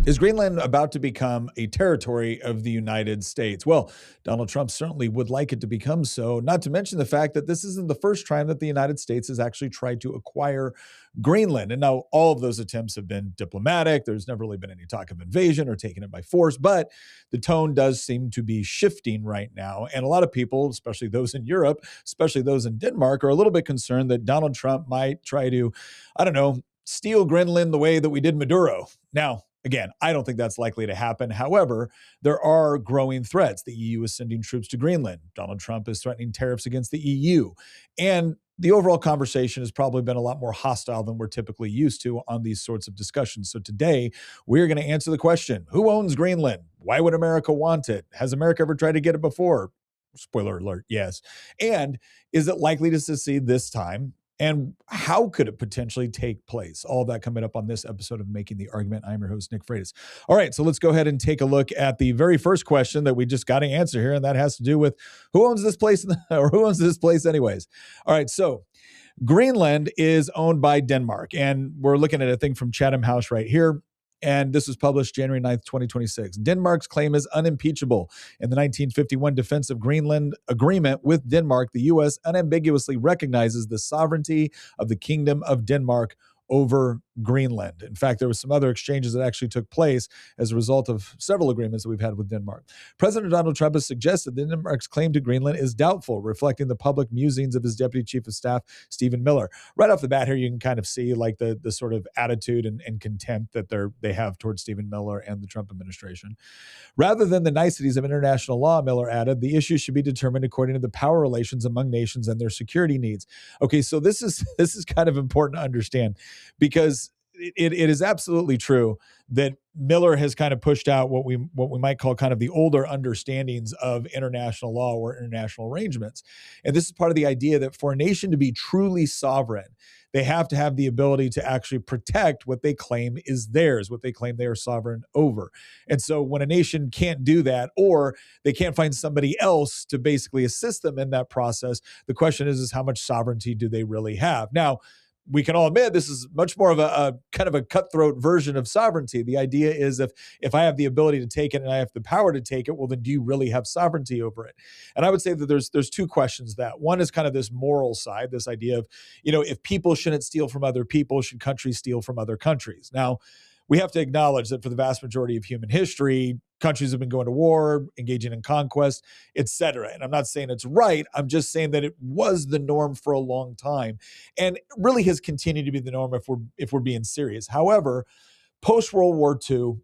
Is Greenland about to become a territory of the United States? Well, Donald Trump certainly would like it to become so, not to mention the fact that this isn't the first time that the United States has actually tried to acquire Greenland. And now all of those attempts have been diplomatic. There's never really been any talk of invasion or taking it by force, but the tone does seem to be shifting right now. And a lot of people, especially those in Europe, especially those in Denmark, are a little bit concerned that Donald Trump might try to, I don't know, steal Greenland the way that we did Maduro. Now, again, I don't think that's likely to happen. However, there are growing threats. The EU is sending troops to Greenland. Donald Trump is threatening tariffs against the EU. And the overall conversation has probably been a lot more hostile than we're typically used to on these sorts of discussions. So today, we're going to answer the question, who owns Greenland? Why would America want it? Has America ever tried to get it before? Spoiler alert, yes. And is it likely to succeed this time? And how could it potentially take place? All of that coming up on this episode of Making the Argument. I'm your host, Nick Freitas. All right, so let's go ahead and take a look at the very first question that we just got to answer here, and that has to do with who owns this place, or who owns this place anyways? All right, so Greenland is owned by Denmark, and we're looking at a thing from Chatham House right here. And this was published January 9th, 2026. Denmark's claim is unimpeachable. In the 1951 Defense of Greenland Agreement with Denmark, the U.S. unambiguously recognizes the sovereignty of the Kingdom of Denmark over Greenland. In fact, there were some other exchanges that actually took place as a result of several agreements that we've had with Denmark. President Donald Trump has suggested that Denmark's claim to Greenland is doubtful, reflecting the public musings of his Deputy Chief of Staff, Stephen Miller. Right off the bat here, you can kind of see like the sort of attitude and contempt that they have towards Stephen Miller and the Trump administration. Rather than the niceties of international law, Miller added, the issue should be determined according to the power relations among nations and their security needs. Okay, so this is kind of important to understand, because it is absolutely true that Miller has kind of pushed out what we might call kind of the older understandings of international law or international arrangements. And this is part of the idea that for a nation to be truly sovereign, they have to have the ability to actually protect what they claim is theirs, what they claim they are sovereign over. And so when a nation can't do that, or they can't find somebody else to basically assist them in that process, the question is how much sovereignty do they really have? Now, we can all admit this is much more of a kind of a cutthroat version of sovereignty. The idea is if I have the ability to take it and I have the power to take it, well, then do you really have sovereignty over it? And I would say that there's two questions that. One is kind of this moral side, this idea of, if people shouldn't steal from other people, should countries steal from other countries? Now, we have to acknowledge that for the vast majority of human history, countries have been going to war, engaging in conquest, et cetera. And I'm not saying it's right. I'm just saying that it was the norm for a long time, and it really has continued to be the norm if we're being serious. However, post World War II,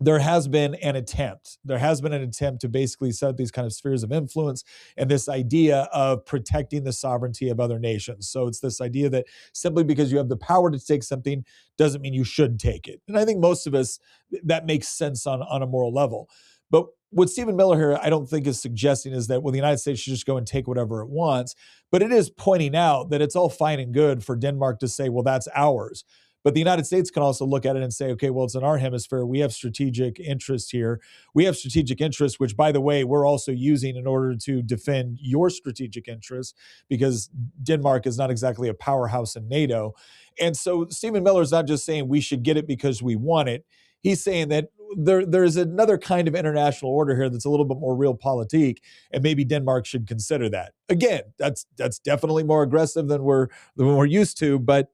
there has been an attempt to basically set up these kind of spheres of influence and this idea of protecting the sovereignty of other nations. So it's this idea that simply because you have the power to take something doesn't mean you should take it. And I think most of us, that makes sense on a moral level. But what Stephen Miller here, I don't think is suggesting is that, well, the United States should just go and take whatever it wants. But it is pointing out that it's all fine and good for Denmark to say, well, that's ours. But the United States can also look at it and say, okay, well, it's in our hemisphere. We have strategic interests here. We have strategic interests, which, by the way, we're also using in order to defend your strategic interests, because Denmark is not exactly a powerhouse in NATO. And so Stephen Miller is not just saying we should get it because we want it. He's saying that there's another kind of international order here that's a little bit more realpolitik, and maybe Denmark should consider that. Again, that's definitely more aggressive than we're used to, but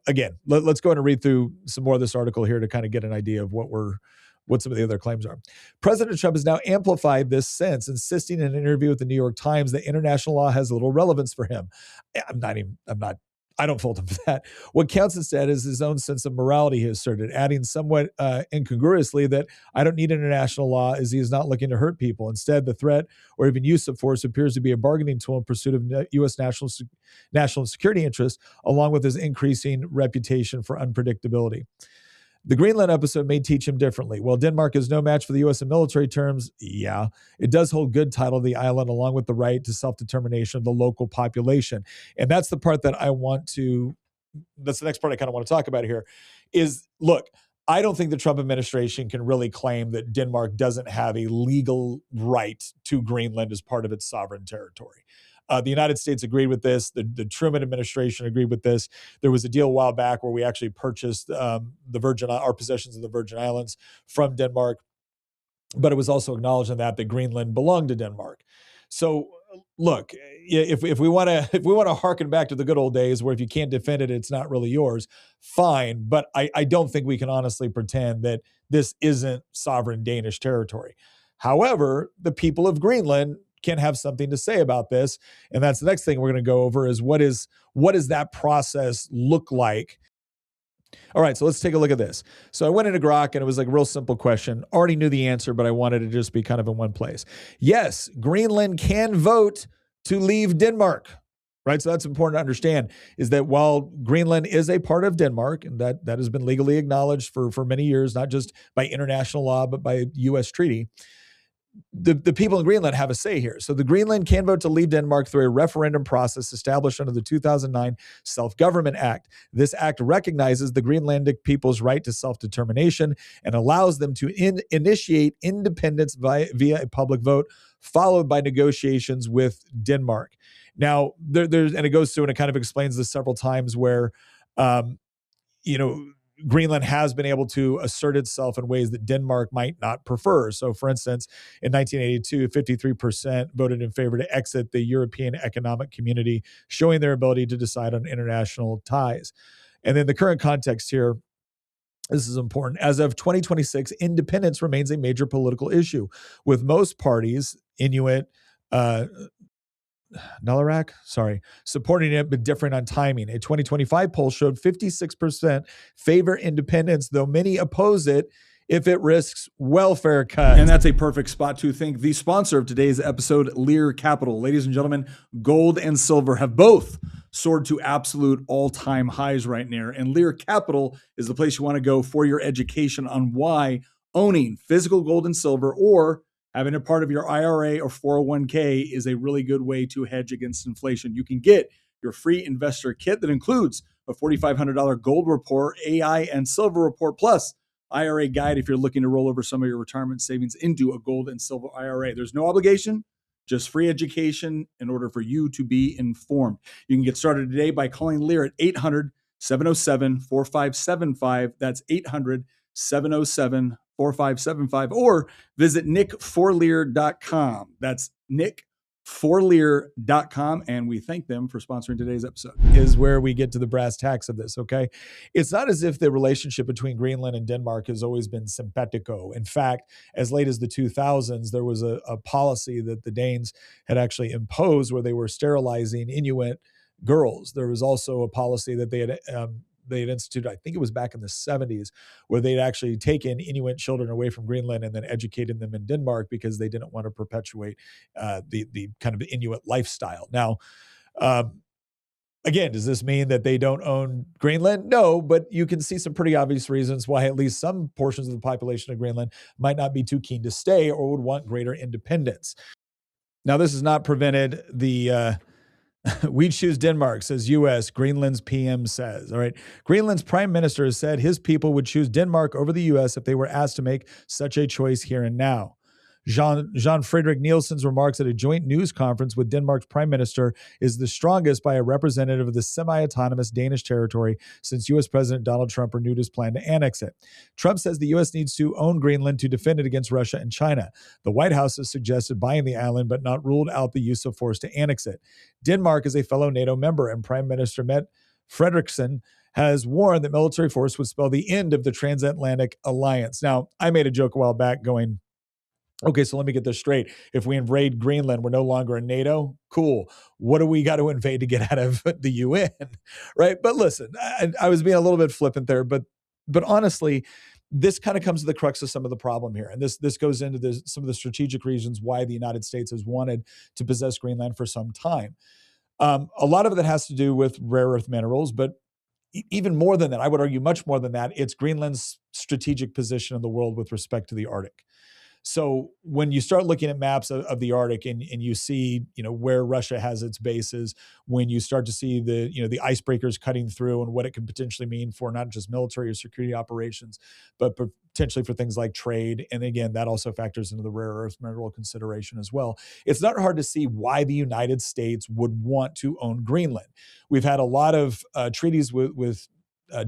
again, let's go ahead and read through some more of this article here to kind of get an idea of what some of the other claims are. President Trump has now amplified this sense, insisting in an interview with the New York Times that international law has little relevance for him. I don't fault him for that. What counts instead is his own sense of morality, he asserted, adding somewhat incongruously that I don't need international law, as he is not looking to hurt people. Instead, the threat or even use of force appears to be a bargaining tool in pursuit of U.S. national security interests, along with his increasing reputation for unpredictability. The Greenland episode may teach him differently. While Denmark is no match for the U.S. in military terms, yeah, it does hold good title to the island, along with the right to self-determination of the local population. And that's the part that that's the next part I kind of want to talk about here is, look, I don't think the Trump administration can really claim that Denmark doesn't have a legal right to Greenland as part of its sovereign territory. The United States agreed with this. The Truman administration agreed with this. There was a deal a while back where we actually purchased our possessions of the Virgin Islands from Denmark, but it was also acknowledged in that Greenland belonged to Denmark. So look, if we want to harken back to the good old days where if you can't defend it, it's not really yours, fine. But I don't think we can honestly pretend that this isn't sovereign Danish territory. However, the people of Greenland can have something to say about this, and that's the next thing we're going to go over is what does that process look like? All right, so let's take a look at this. So I went into Grok and it was like a real simple question. Already knew the answer, but I wanted it to just be kind of in one place. Yes, Greenland can vote to leave Denmark, right? So that's important to understand is that while Greenland is a part of Denmark, and that has been legally acknowledged for many years, not just by international law, but by U.S. treaty, the people in Greenland have a say here. So the Greenland can vote to leave Denmark through a referendum process established under the 2009 Self-Government Act. This act recognizes the Greenlandic people's right to self-determination and allows them to initiate independence via a public vote, followed by negotiations with Denmark. Now, there's and it goes through and it kind of explains this several times where, Greenland has been able to assert itself in ways that Denmark might not prefer. So, for instance, in 1982, 53% voted in favor to exit the European Economic Community, showing their ability to decide on international ties. And then the current context here, this is important. As of 2026, independence remains a major political issue, with most parties, Inuit, Nularak, supporting it, but different on timing. A 2025 poll showed 56% favor independence, though many oppose it if it risks welfare cuts. And that's a perfect spot to thank the sponsor of today's episode, Lear Capital. Ladies and gentlemen, gold and silver have both soared to absolute all-time highs right now. And Lear Capital is the place you want to go for your education on why owning physical gold and silver or having a part of your IRA or 401k is a really good way to hedge against inflation. You can get your free investor kit that includes a $4,500 gold report, AI, and silver report, plus IRA guide if you're looking to roll over some of your retirement savings into a gold and silver IRA. There's no obligation, just free education in order for you to be informed. You can get started today by calling Lear at 800-707-4575. That's 800-707-4575. Or visit nickforlear.com. That's nickforlear.com. And we thank them for sponsoring today's episode. Is where we get to the brass tacks of this, okay? It's not as if the relationship between Greenland and Denmark has always been simpatico. In fact, as late as the 2000s, there was a policy that the Danes had actually imposed where they were sterilizing Inuit girls. There was also a policy that they had instituted, I think it was back in the 70s, where they'd actually taken Inuit children away from Greenland and then educated them in Denmark because they didn't want to perpetuate the kind of Inuit lifestyle. Now, again, does this mean that they don't own Greenland? No, but you can see some pretty obvious reasons why at least some portions of the population of Greenland might not be too keen to stay or would want greater independence. Now, this has not prevented the we choose Denmark, says U.S., Greenland's PM says. All right. Greenland's prime minister has said his people would choose Denmark over the U.S. if they were asked to make such a choice here and now. Jean Frederick Nielsen's remarks at a joint news conference with Denmark's prime minister is the strongest by a representative of the semi-autonomous Danish territory since U.S. President Donald Trump renewed his plan to annex it. Trump says the U.S. needs to own Greenland to defend it against Russia and China. The White House has suggested buying the island, but not ruled out the use of force to annex it. Denmark is a fellow NATO member, and Prime Minister Mette Frederiksen has warned that military force would spell the end of the transatlantic alliance. Now, I made a joke a while back going, okay, so let me get this straight. If we invade Greenland, we're no longer in NATO. Cool. What do we got to invade to get out of the UN? Right? But listen, I was being a little bit flippant there, but honestly, this kind of comes to the crux of some of the problem here. And this goes into some of the strategic reasons why the United States has wanted to possess Greenland for some time. A lot of it has to do with rare earth minerals, but even more than that, I would argue much more than that, it's Greenland's strategic position in the world with respect to the Arctic. So when you start looking at maps of the Arctic and you see, where Russia has its bases, when you start to see the icebreakers cutting through and what it could potentially mean for not just military or security operations, but potentially for things like trade. And again, that also factors into the rare earth mineral consideration as well. It's not hard to see why the United States would want to own Greenland. We've had a lot of treaties with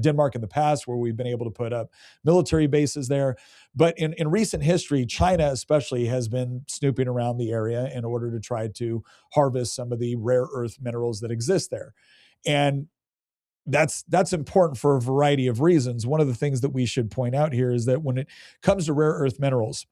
Denmark in the past where we've been able to put up military bases there. But in recent history, China especially has been snooping around the area in order to try to harvest some of the rare earth minerals that exist there. And that's important for a variety of reasons. One of the things that we should point out here is that when it comes to rare earth minerals,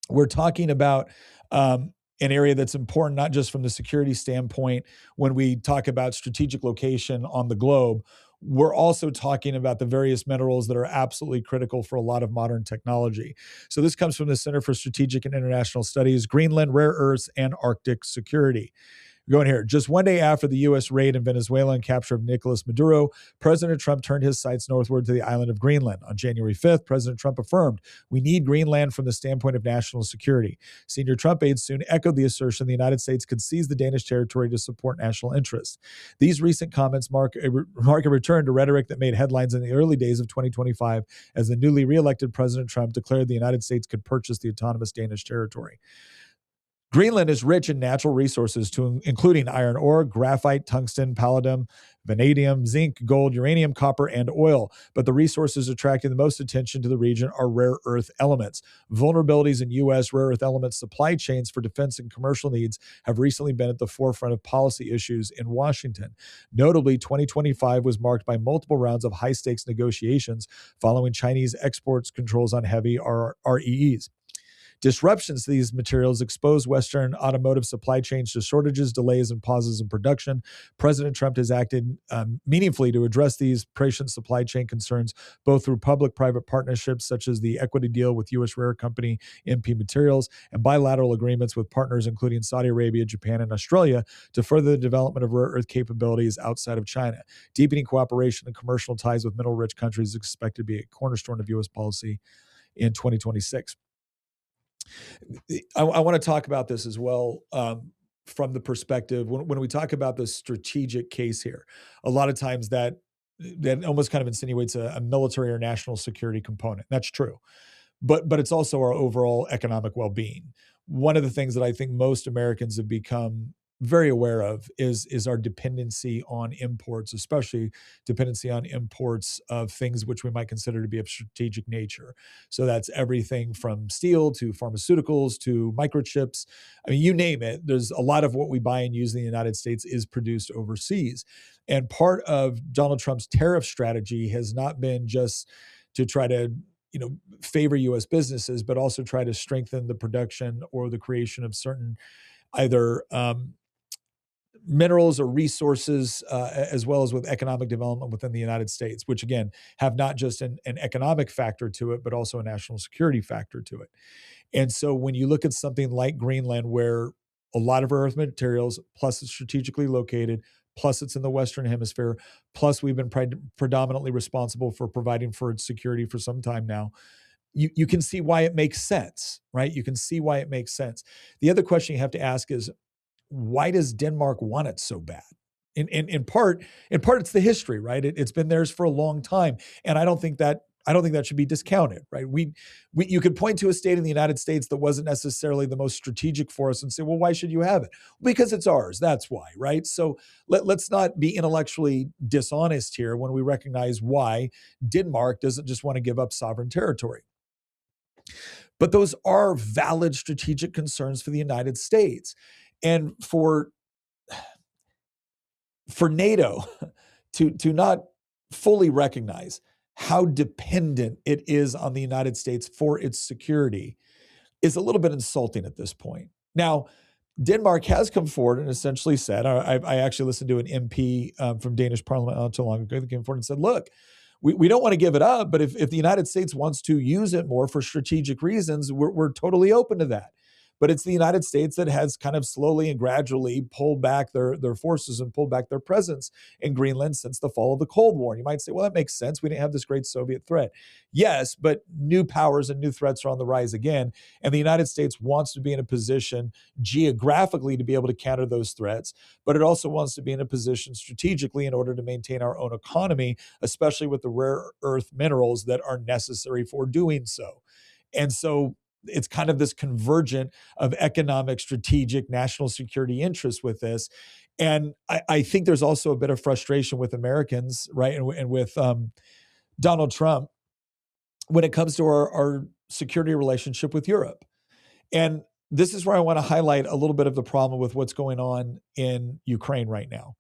we're talking about an area that's important, not just from the security standpoint. When we talk about strategic location on the globe, we're also talking about the various minerals that are absolutely critical for a lot of modern technology. So this comes from the Center for Strategic and International Studies, Greenland, Rare Earths, and Arctic Security. Going here, just one day after the U.S. raid in Venezuela and capture of Nicolas Maduro, President Trump turned his sights northward to the island of Greenland. On January 5th, President Trump affirmed, "We need Greenland from the standpoint of national security." Senior Trump aides soon echoed the assertion the United States could seize the Danish territory to support national interests. These recent comments mark a return to rhetoric that made headlines in the early days of 2025 as the newly reelected President Trump declared the United States could purchase the autonomous Danish territory. Greenland is rich in natural resources, including iron ore, graphite, tungsten, palladium, vanadium, zinc, gold, uranium, copper, and oil. But the resources attracting the most attention to the region are rare earth elements. Vulnerabilities in U.S. rare earth element supply chains for defense and commercial needs have recently been at the forefront of policy issues in Washington. Notably, 2025 was marked by multiple rounds of high-stakes negotiations following Chinese exports controls on heavy REEs. Disruptions to these materials expose Western automotive supply chains to shortages, delays, and pauses in production. President Trump has acted meaningfully to address these prescient supply chain concerns, both through public-private partnerships, such as the equity deal with U.S. rare company MP Materials, and bilateral agreements with partners including Saudi Arabia, Japan, and Australia to further the development of rare earth capabilities outside of China. Deepening cooperation and commercial ties with mineral-rich countries is expected to be a cornerstone of U.S. policy in 2026. I want to talk about this as well from the perspective when we talk about the strategic case here. A lot of times that almost kind of insinuates a military or national security component. That's true, but it's also our overall economic well-being. One of the things that I think most Americans have become very aware of is our dependency on imports, especially dependency on imports of things which we might consider to be of strategic nature. So that's everything from steel to pharmaceuticals to microchips. I mean, you name it. There's a lot of what we buy and use in the United States is produced overseas. And part of Donald Trump's tariff strategy has not been just to try to favor U.S. businesses, but also try to strengthen the production or the creation of certain either minerals or resources, as well as with economic development within the United States, which again have not just an economic factor to it, but also a national security factor to it. And so when you look at something like Greenland, where a lot of rare earth materials, plus it's strategically located, plus it's in the Western Hemisphere, plus we've been predominantly responsible for providing for its security for some time now, you can see why it makes sense, right? You can see why it makes sense. The other question you have to ask is, why does Denmark want it so bad? In part, it's the history, right? It's been theirs for a long time, and I don't think that should be discounted, right? You could point to a state in the United States that wasn't necessarily the most strategic for us and say, well, why should you have it? Because it's ours. That's why, right? So let's not be intellectually dishonest here when we recognize why Denmark doesn't just want to give up sovereign territory. But those are valid strategic concerns for the United States. And for NATO to not fully recognize how dependent it is on the United States for its security is a little bit insulting at this point. Now, Denmark has come forward and essentially said, I actually listened to an MP from Danish Parliament not too long ago that came forward and said, look, we don't want to give it up, but if the United States wants to use it more for strategic reasons, we're totally open to that. but it's the United States that has kind of slowly and gradually pulled back their forces and pulled back their presence in Greenland since the fall of the Cold War. And you might say, well, that makes sense. We didn't have this great Soviet threat. Yes, but new powers and new threats are on the rise again. And the United States wants to be in a position geographically to be able to counter those threats, but it also wants to be in a position strategically in order to maintain our own economy, especially with the rare earth minerals that are necessary for doing so. And so it's kind of this convergent of economic, strategic, national security interests with this. And I think there's also a bit of frustration with Americans, right? And with Donald Trump when it comes to our security relationship with Europe. And this is where I want to highlight a little bit of the problem with what's going on in Ukraine right now.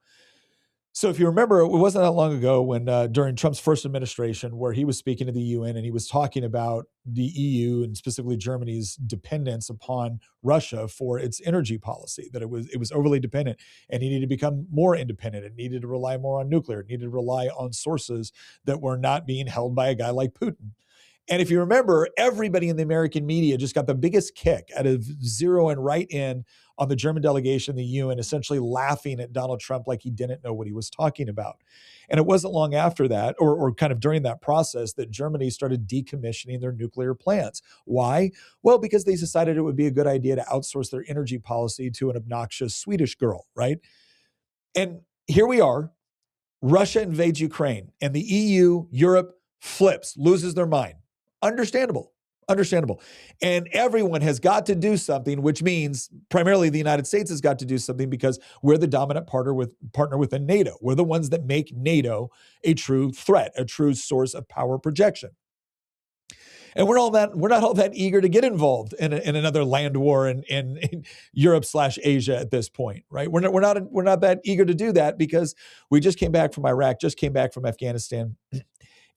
So if you remember, it wasn't that long ago when during Trump's first administration where he was speaking to the UN and he was talking about the EU and specifically Germany's dependence upon Russia for its energy policy, that it was overly dependent and he needed to become more independent. It needed to rely more on nuclear. It needed to rely on sources that were not being held by a guy like Putin. And if you remember, everybody in the American media just got the biggest kick out of zeroing right in on the German delegation, the UN, essentially laughing at Donald Trump like he didn't know what he was talking about. And it wasn't long after that, or kind of during that process, that Germany started decommissioning their nuclear plants. Why? Well, because they decided it would be a good idea to outsource their energy policy to an obnoxious Swedish girl, right? And here we are. Russia invades Ukraine, and the EU, Europe, flips, loses their mind. Understandable. And everyone has got to do something, which means primarily the United States has got to do something because we're the dominant partner within NATO. We're the ones that make NATO a true threat, a true source of power projection. And we're not all that eager to get involved in another land war in Europe/Asia at this point, right? We're not that eager to do that because we just came back from Iraq, just came back from Afghanistan.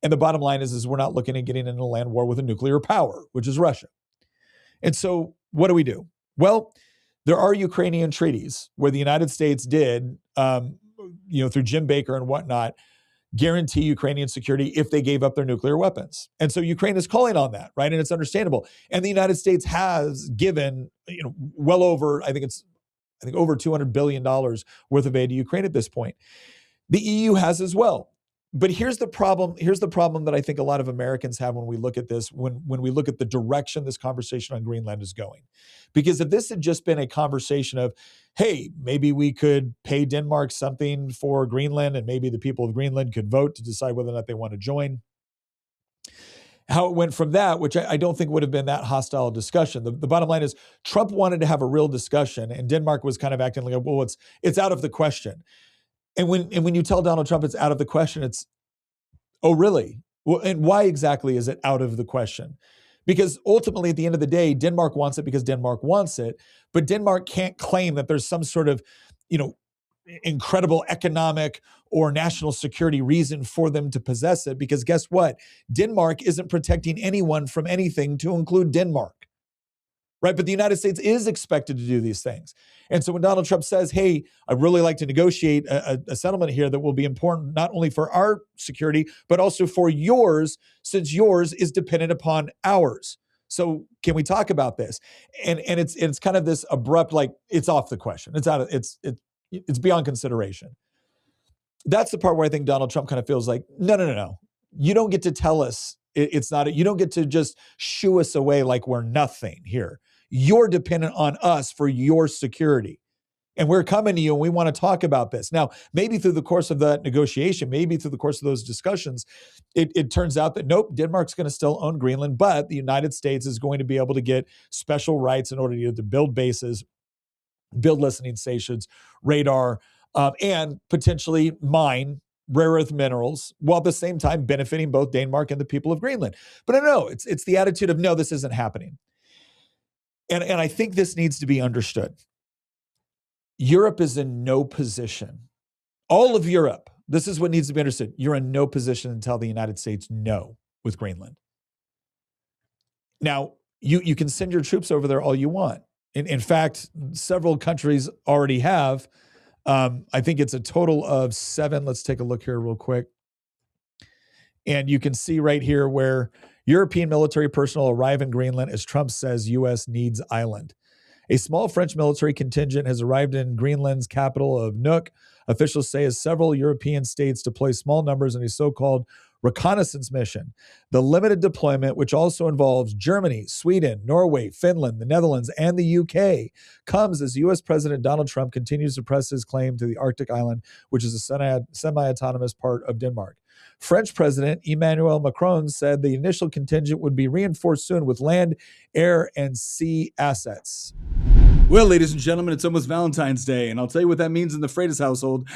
And the bottom line is we're not looking at getting into a land war with a nuclear power, which is Russia. And so what do? Well, there are Ukrainian treaties where the United States did, through Jim Baker and whatnot, guarantee Ukrainian security if they gave up their nuclear weapons. And so Ukraine is calling on that, right? And it's understandable. And the United States has given, well over, I think over $200 billion worth of aid to Ukraine at this point. The EU has as well. But here's the problem. Here's the problem that I think a lot of Americans have when we look at this, when we look at the direction this conversation on Greenland is going. Because if this had just been a conversation of, hey, maybe we could pay Denmark something for Greenland and maybe the people of Greenland could vote to decide whether or not they want to join. How it went from that, which I don't think would have been that hostile discussion. The bottom line is Trump wanted to have a real discussion and Denmark was kind of acting like, well, it's out of the question. And when you tell Donald Trump it's out of the question, it's, oh, really? Well, and why exactly is it out of the question? Because ultimately, at the end of the day, Denmark wants it because Denmark wants it, but Denmark can't claim that there's some sort of, incredible economic or national security reason for them to possess it, because guess what? Denmark isn't protecting anyone from anything, to include Denmark. Right? But the United States is expected to do these things. And so when Donald Trump says, hey, I'd really like to negotiate a settlement here that will be important not only for our security, but also for yours, since yours is dependent upon ours. So can we talk about this? And it's kind of this abrupt, like, it's off the question. It's beyond consideration. That's the part where I think Donald Trump kind of feels like, no. You don't get to tell us it's not, you don't get to just shoo us away like we're nothing here. You're dependent on us for your security. And we're coming to you and we want to talk about this. Now, maybe through the course of that negotiation, maybe through the course of those discussions, it turns out that nope, Denmark's going to still own Greenland, but the United States is going to be able to get special rights in order to build bases, build listening stations, radar, and potentially mine rare earth minerals, while at the same time benefiting both Denmark and the people of Greenland. But I know it's the attitude of, no, this isn't happening. And I think this needs to be understood. Europe is in no position. All of Europe, this is what needs to be understood. You're in no position to tell the United States no with Greenland. Now, you can send your troops over there all you want. In fact, several countries already have. I think it's a total of 7. Let's take a look here real quick. And you can see right here where European military personnel arrive in Greenland as Trump says U.S. needs island. A small French military contingent has arrived in Greenland's capital of Nuuk. Officials say as several European states deploy small numbers in a so-called reconnaissance mission. The limited deployment, which also involves Germany, Sweden, Norway, Finland, the Netherlands, and the UK, comes as U.S. President Donald Trump continues to press his claim to the Arctic island, which is a semi-autonomous part of Denmark. French President Emmanuel Macron said the initial contingent would be reinforced soon with land, air, and sea assets. Well, ladies and gentlemen, it's almost Valentine's Day, and I'll tell you what that means in the Freitas household.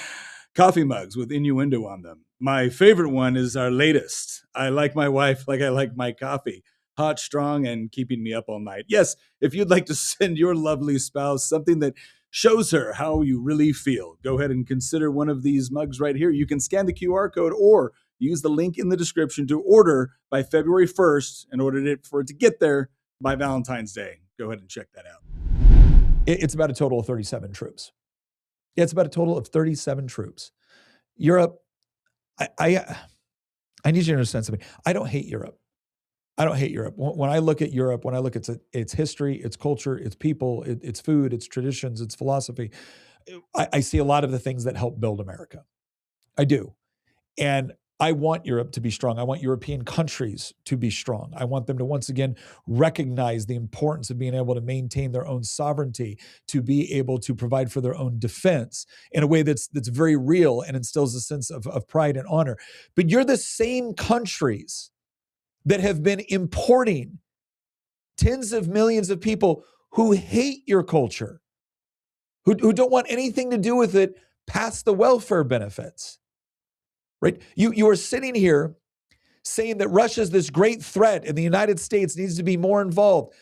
Coffee mugs with innuendo on them. My favorite one is our latest. I like my wife like I like my coffee. Hot, strong, and keeping me up all night. Yes, if you'd like to send your lovely spouse something that shows her how you really feel, go ahead and consider one of these mugs right here. You can scan the QR code or use the link in the description to order by February 1st in order for it to get there by Valentine's Day. Go ahead and check that out. It's about a total of 37 troops. Yeah, it's about a total of 37 troops. Europe, I need you to understand something. I don't hate Europe. I don't hate Europe. When I look at Europe, when I look at its history, its culture, its people, its food, its traditions, its philosophy, I see a lot of the things that help build America. I do. And I want Europe to be strong. I want European countries to be strong. I want them to once again recognize the importance of being able to maintain their own sovereignty, to be able to provide for their own defense in a way that's very real and instills a sense of pride and honor. But you're the same countries that have been importing tens of millions of people who hate your culture, who don't want anything to do with it past the welfare benefits. Right? You are sitting here saying that Russia is this great threat and the United States needs to be more involved.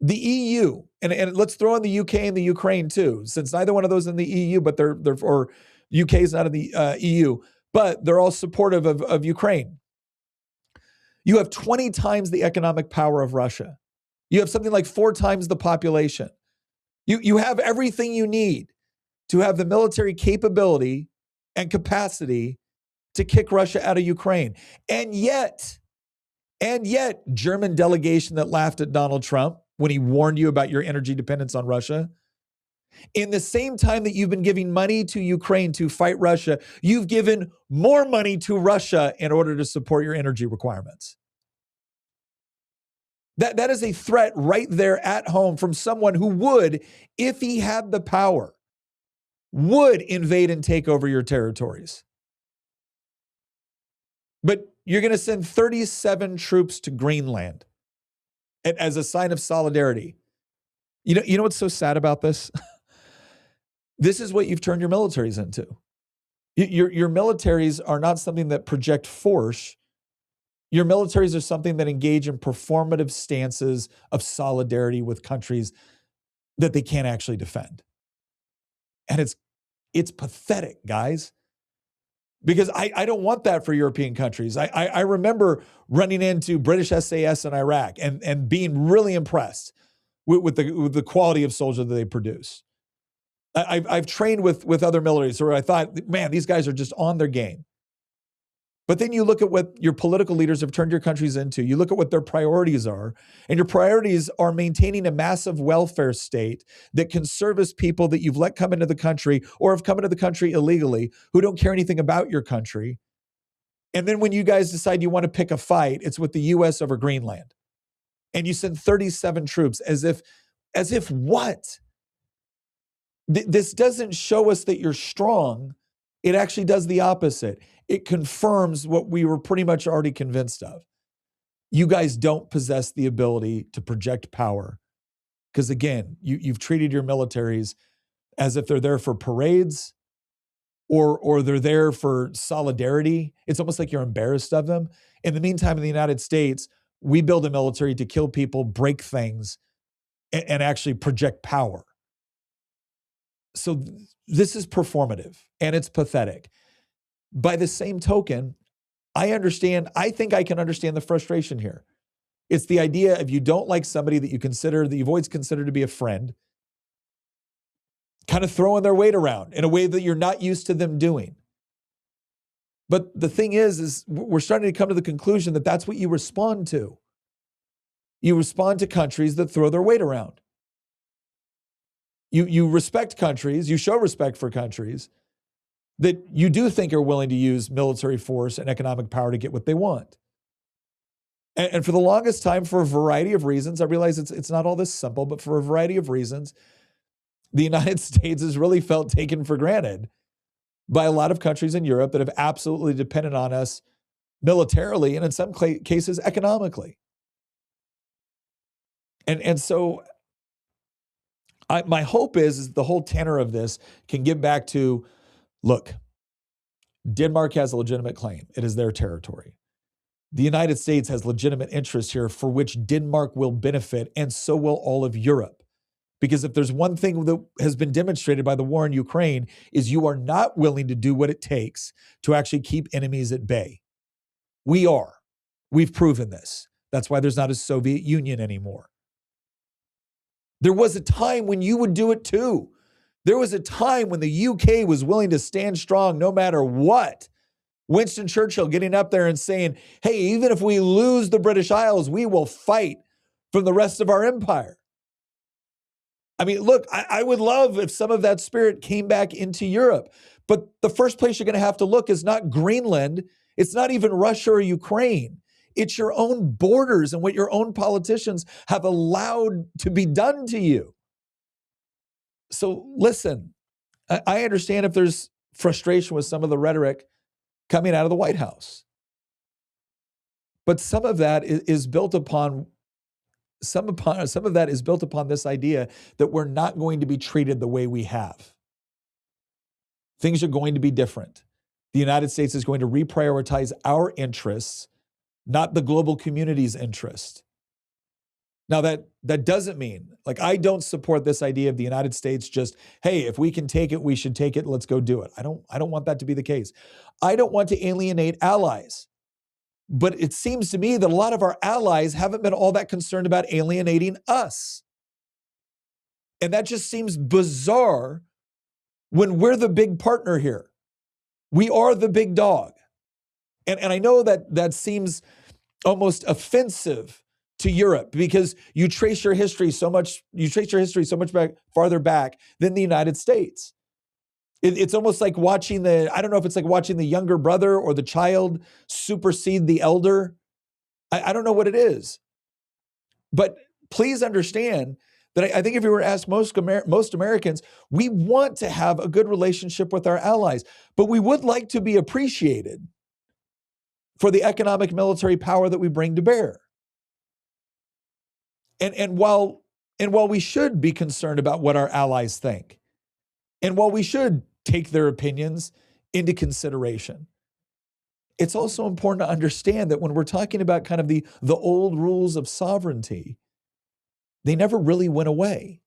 The EU, and let's throw in the UK and the Ukraine too, since neither one of those in the EU, but they're or UK is not in the EU, but they're all supportive of Ukraine. You have 20 times the economic power of Russia. You have something like 4 times the population. You have everything you need to have the military capability and capacity to kick Russia out of Ukraine. And yet, German delegation that laughed at Donald Trump when he warned you about your energy dependence on Russia, in the same time that you've been giving money to Ukraine to fight Russia, you've given more money to Russia in order to support your energy requirements. That is a threat right there at home from someone who would, if he had the power, would invade and take over your territories. But you're going to send 37 troops to Greenland as a sign of solidarity. You know what's so sad about this? This is what you've turned your militaries into. Your militaries are not something that project force. Your militaries are something that engage in performative stances of solidarity with countries that they can't actually defend. And it's pathetic, guys. Because I don't want that for European countries. I remember running into British SAS in Iraq and being really impressed with the quality of soldier that they produce. I've trained with other militaries where I thought, man, these guys are just on their game. But then you look at what your political leaders have turned your countries into. You look at what their priorities are, and your priorities are maintaining a massive welfare state that can service people that you've let come into the country or have come into the country illegally who don't care anything about your country. And then when you guys decide you want to pick a fight, it's with the U.S. over Greenland. And you send 37 troops as if what? This doesn't show us that you're strong. It actually does the opposite. It confirms what we were pretty much already convinced of. You guys don't possess the ability to project power because, again, you've treated your militaries as if they're there for parades or they're there for solidarity. It's almost like you're embarrassed of them. In the meantime, in the United States, we build a military to kill people, break things, and actually project power. So this is performative and it's pathetic. By the same token, I think I can understand the frustration here. It's the idea if you don't like somebody that you've always considered to be a friend, kind of throwing their weight around in a way that you're not used to them doing. But the thing is we're starting to come to the conclusion that that's what you respond to. You respond to countries that throw their weight around. You respect countries, you show respect for countries that you do think are willing to use military force and economic power to get what they want. And for the longest time, for a variety of reasons, I realize it's not all this simple, but for a variety of reasons, the United States has really felt taken for granted by a lot of countries in Europe that have absolutely depended on us militarily and in some cases economically. And so my hope is the whole tenor of this can get back to, look, Denmark has a legitimate claim. It is their territory. The United States has legitimate interests here for which Denmark will benefit, and so will all of Europe. Because if there's one thing that has been demonstrated by the war in Ukraine is you are not willing to do what it takes to actually keep enemies at bay. We are. We've proven this. That's why there's not a Soviet Union anymore. There was a time when you would do it too. There was a time when the UK was willing to stand strong no matter what. Winston Churchill getting up there and saying, hey, even if we lose the British Isles, we will fight from the rest of our empire. I mean, look, I would love if some of that spirit came back into Europe. But the first place you're going to have to look is not Greenland. It's not even Russia or Ukraine. It's your own borders and what your own politicians have allowed to be done to you. So listen, I understand if there's frustration with some of the rhetoric coming out of the White House. But some of that is built upon some of that is built upon this idea that we're not going to be treated the way we have. Things are going to be different. The United States is going to reprioritize our interests, not the global community's interest. Now that doesn't mean, like, I don't support this idea of the United States just, hey, if we can take it, we should take it. Let's go do it. I don't want that to be the case. I don't want to alienate allies. But it seems to me that a lot of our allies haven't been all that concerned about alienating us. And that just seems bizarre when we're the big partner here. We are the big dog. And I know that seems almost offensive to Europe because you trace your history so much farther back than the United States. It's almost like watching I don't know if it's like watching the younger brother or the child supersede the elder. I don't know what it is. But please understand that I think if you were to ask most Americans, we want to have a good relationship with our allies, but we would like to be appreciated for the economic military power that we bring to bear. And while we should be concerned about what our allies think, and while we should take their opinions into consideration, it's also important to understand that when we're talking about kind of the old rules of sovereignty, they never really went away.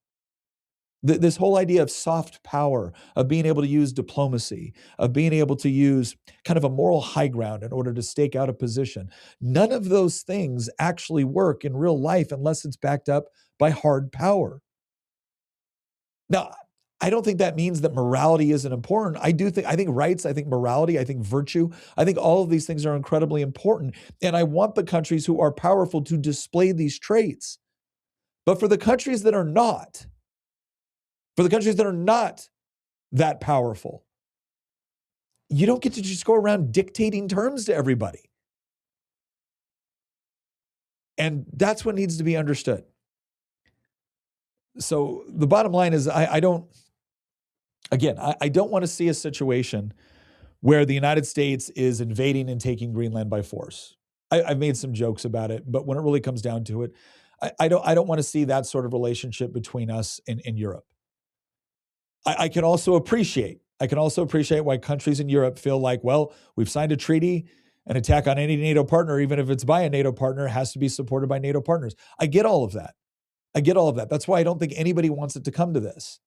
This whole idea of soft power, of being able to use diplomacy, of being able to use kind of a moral high ground in order to stake out a position, none of those things actually work in real life unless it's backed up by hard power. Now, I don't think that means that morality isn't important. I think rights, I think morality, I think virtue, I think all of these things are incredibly important. And I want the countries who are powerful to display these traits. But for the countries that are not, that powerful, you don't get to just go around dictating terms to everybody. And that's what needs to be understood. So the bottom line is I don't want to see a situation where the United States is invading and taking Greenland by force. I've made some jokes about it, but when it really comes down to it, I don't want to see that sort of relationship between us and Europe. I can also appreciate why countries in Europe feel like, well, we've signed a treaty. An attack on any NATO partner, even if it's by a NATO partner, has to be supported by NATO partners. I get all of that. That's why I don't think anybody wants it to come to this.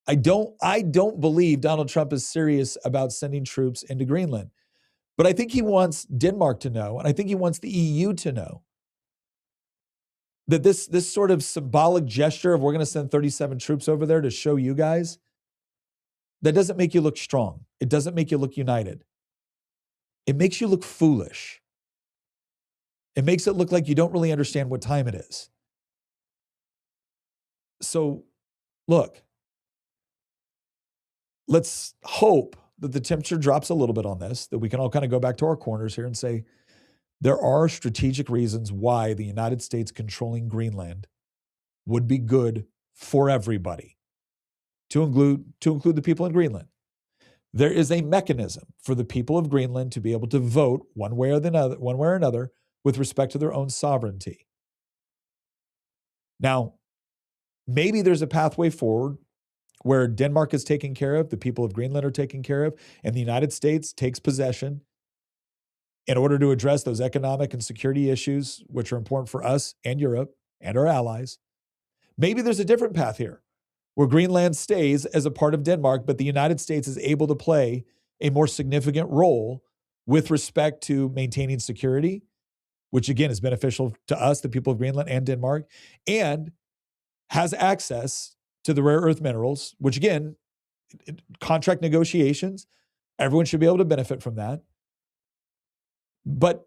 I don't believe Donald Trump is serious about sending troops into Greenland. But I think he wants Denmark to know, and I think he wants the EU to know, that this sort of symbolic gesture of we're going to send 37 troops over there to show you guys, that doesn't make you look strong. It doesn't make you look united. It makes you look foolish. It makes it look like you don't really understand what time it is. So, look, let's hope that the temperature drops a little bit on this, that we can all kind of go back to our corners here and say, there are strategic reasons why the United States controlling Greenland would be good for everybody, to include the people in Greenland. There is a mechanism for the people of Greenland to be able to vote one way or another with respect to their own sovereignty. Now, maybe there's a pathway forward where Denmark is taken care of, the people of Greenland are taken care of, and the United States takes possession in order to address those economic and security issues, which are important for us and Europe and our allies. Maybe there's a different path here, where Greenland stays as a part of Denmark, but the United States is able to play a more significant role with respect to maintaining security, which again is beneficial to us, the people of Greenland and Denmark, and has access to the rare earth minerals, which again, contract negotiations, everyone should be able to benefit from that. But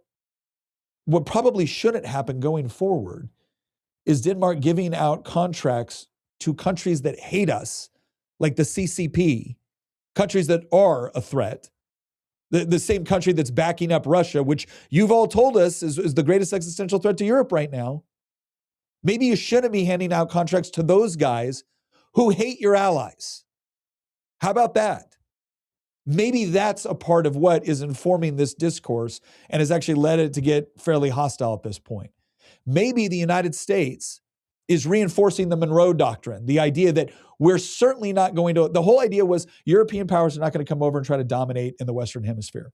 what probably shouldn't happen going forward is Denmark giving out contracts to countries that hate us, like the CCP, countries that are a threat, the same country that's backing up Russia, which you've all told us is the greatest existential threat to Europe right now. Maybe you shouldn't be handing out contracts to those guys who hate your allies. How about that? Maybe that's a part of what is informing this discourse and has actually led it to get fairly hostile at this point. Maybe the United States is reinforcing the Monroe Doctrine, the idea that we're certainly not going to, the whole idea was European powers are not going to come over and try to dominate in the Western Hemisphere.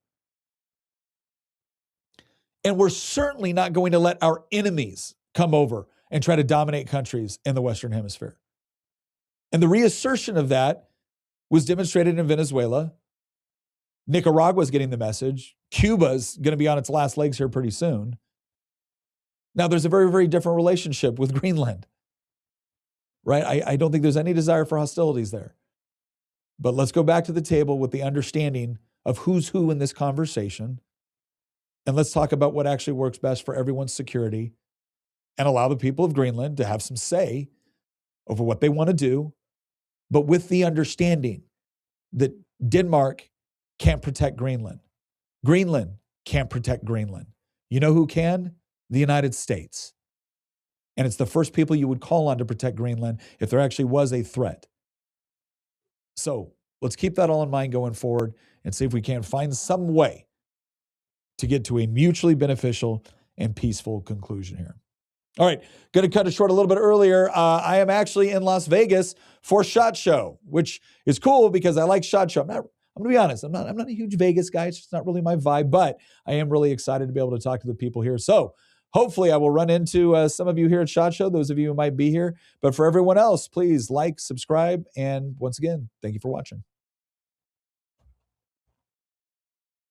And we're certainly not going to let our enemies come over and try to dominate countries in the Western Hemisphere. And the reassertion of that was demonstrated in Venezuela. Nicaragua's getting the message. Cuba's going to be on its last legs here pretty soon. Now, there's a very, very different relationship with Greenland, right? I don't think there's any desire for hostilities there. But let's go back to the table with the understanding of who's who in this conversation. And let's talk about what actually works best for everyone's security and allow the people of Greenland to have some say over what they want to do, but with the understanding that Denmark can't protect Greenland. Greenland can't protect Greenland. You know who can? The United States. And it's the first people you would call on to protect Greenland if there actually was a threat. So let's keep that all in mind going forward and see if we can find some way to get to a mutually beneficial and peaceful conclusion here. All right, going to cut it short a little bit earlier. I am actually in Las Vegas for SHOT Show, which is cool because I like SHOT Show. I'm going to be honest, I'm not a huge Vegas guy. It's just not really my vibe, but I am really excited to be able to talk to the people here. So hopefully I will run into some of you here at SHOT Show, those of you who might be here. But for everyone else, please like, subscribe, and once again, thank you for watching.